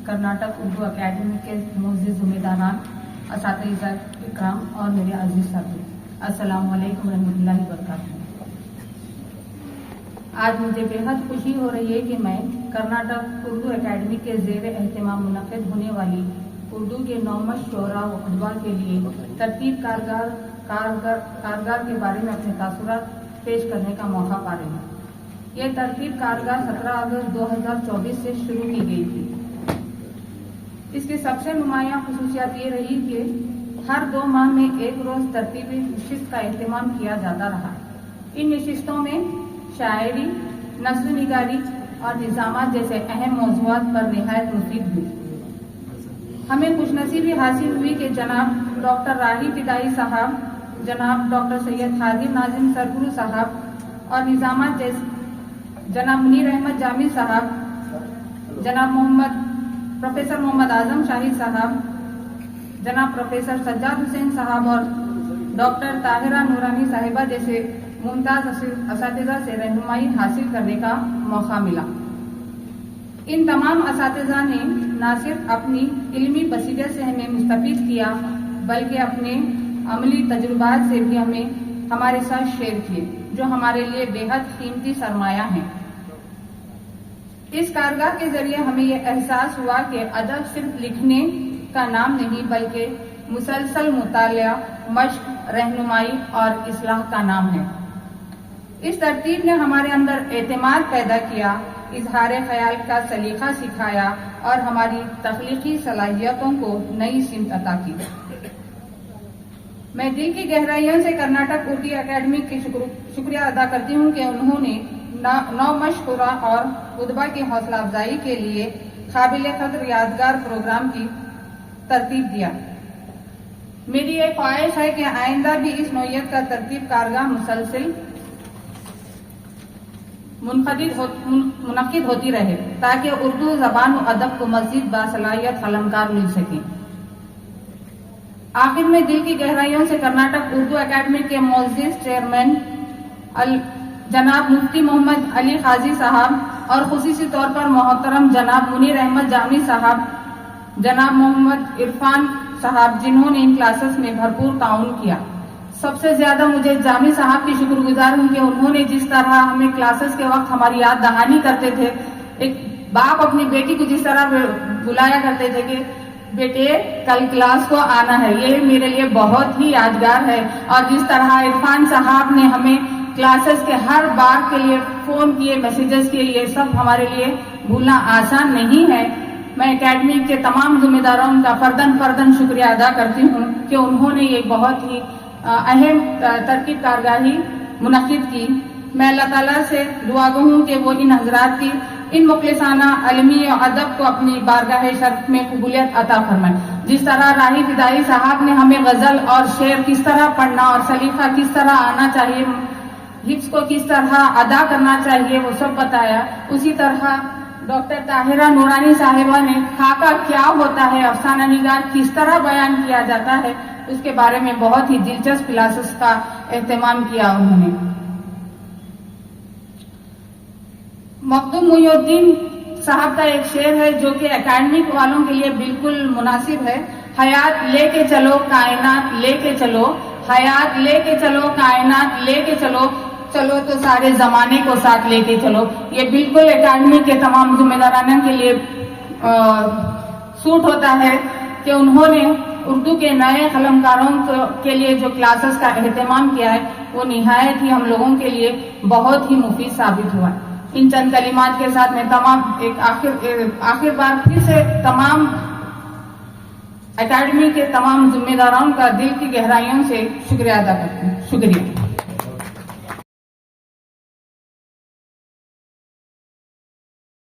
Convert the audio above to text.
Karnataka Urdu academy के मोअज़्ज़िज़ ज़िम्मेदारान, असातिज़ा इकराम और मेरे अजीज साथी, अस्सलामु अलैकुम रहमतुल्लाहि व बरकातहू। आज मुझे बेहद खुशी हो रही है कि मैं कर्नाटक उर्दू अकेडमी के ज़ेर एहतमाम मुनक़िद होने वाली उर्दू के नौमश शोरा व खुतबा के लिए तरतीब कारगर के बारे में अपने तासुरात पेश करने का मौका पा रही हूँ। ये तरतीब कारगर 17 अगस्त 2024 से शुरू की गई थी। इसकी सबसे नुमायां खुसूसियत ये रही कि हर 2 माह में एक रोज तरतीबी नशिस्त का एहतमाम किया जाता रहा। इन नशिस्तों में शायरी, नस्ल निगारी और निज़ामात जैसे अहम मौज़ूआत पर निहायत मुफीद हुई। हमें खुशनसीबी हासिल हुई कि जनाब डॉक्टर राही फिदाई साहब, जनाब डॉक्टर सैयद हादिर नाजिम सरगुरु साहब और निज़ामात जैसे जनाब मुनीर अहमद जामी साहब, जनाब प्रोफेसर मोहम्मद आजम शाही साहब, जनाब प्रोफेसर सज्जाद हुसैन साहब और डॉक्टर ताहिरा नूरानी साहिबा जैसे मुमताज असातिज़ा से रहनुमाई हासिल करने का मौका मिला। इन तमाम असातिज़ा ने न सिर्फ अपनी इल्मी बसीरत से हमें मुस्तफीद किया, बल्कि अपने अमली तजुर्बात से भी हमें हमारे साथ शेयर किए, जो हमारे लिए बेहद कीमती सरमाया है। इस कारगर के जरिए हमें यह एहसास हुआ कि अदब सिर्फ लिखने का नाम नहीं, बल्कि मुसलसल मुतालिया, मश्क, रहनुमाई और इस्लाह का नाम है। इस तरतीब ने हमारे अंदर एतमाद पैदा किया, इजहार ख्याल का सलीका सिखाया और हमारी तख्लीकी सलाहियतों को नई सिमत अता की। मैं दिल की गहराइयों से कर्नाटक उर्दू अकेडमी की शुक्रिया अदा करती हूँ कि उन्होंने नौमश शोरा और खुतबा की हौसला अफजाई के लिए काबिल कद्र यादगार प्रोग्राम की तरतीब दिया। मेरी ये ख्वाहिश है कि आइंदा भी इस नौयत का तरतीब कारगर मुसलसल मुनक़िद होती रहे, ताकि उर्दू जबान व अदब को मज़ीद बासलाहियत कलमकार मिल सके। आखिर में दिल की गहराइयों से कर्नाटक उर्दू अकेडमी के मोअज़्ज़िज़ चेयरमैन जनाब मुफ्ती मोहम्मद अली काजी साहब और खुसूसी तौर पर मोहतरम जनाब मुनीर अहमद जामी साहब, जनाब मोहम्मद इरफान साहब, जिन्होंने इन क्लासेस में भरपूर ताउन किया। सबसे ज्यादा मुझे जामी साहब की शुक्रगुजार हूँ कि उन्होंने जिस तरह हमें क्लासेस के वक्त हमारी याद दहानी करते थे, एक बाप अपनी बेटी को जिस तरह बुलाया करते थे कि बेटे कल क्लास को आना है, ये मेरे लिए बहुत ही यादगार है। और जिस तरह इरफान साहब ने हमें क्लासेस के हर बार के लिए फोन किए, मैसेजेस किए, ये सब हमारे लिए भूलना आसान नहीं है। मैं एकेडमी के तमाम जिम्मेदारों का फर्दन शुक्रिया अदा करती हूँ कि उन्होंने ये बहुत ही अहम तरकीब कारगाही मुनक़िद की। मैं अल्लाह ताला से दुआगो हूँ कि वो इन हजरात की इन मुखलिसाना अलमी और अदब को अपनी बारगाह शर्फ में कबूलियत अता फरमाए। जिस तरह राही फिदाई साहब ने हमें गजल और शेर किस तरह पढ़ना और सलीका किस तरह आना चाहिए, हिफ्ज़ को किस तरह अदा करना चाहिए, वो सब बताया, उसी तरह डॉक्टर ताहिरा नूरानी साहिबा ने खाका क्या होता है, अफसाना निगार किस तरह बयान किया जाता है, उसके बारे में बहुत ही दिलचस्प क्लासेस का एहतमाम किया उन्होंने। मखदूम मुईउद्दीन साहब का एक शेर है जो कि एकेडमिक वालों के लिए बिल्कुल मुनासिब है। हयात लेके चलो कायनात लेके चलो, हयात लेके चलो कायनात लेके चलो, चलो तो सारे जमाने को साथ लेके चलो। ये बिल्कुल एकेडमी के तमाम जिम्मेदारान के लिए सूट होता है कि उन्होंने उर्दू के नए कलमकारों के लिए जो क्लासेस का एहतमाम किया है, वो निहायत ही हम लोगों के लिए बहुत ही मुफीद साबित हुआ। इन चंद कलिमात के साथ मैं आखिर बार फिर से तमाम एकेडमी के तमाम जिम्मेदारों का दिल की गहराइयों से शुक्रिया अदा करती हूँ। शुक्रिया।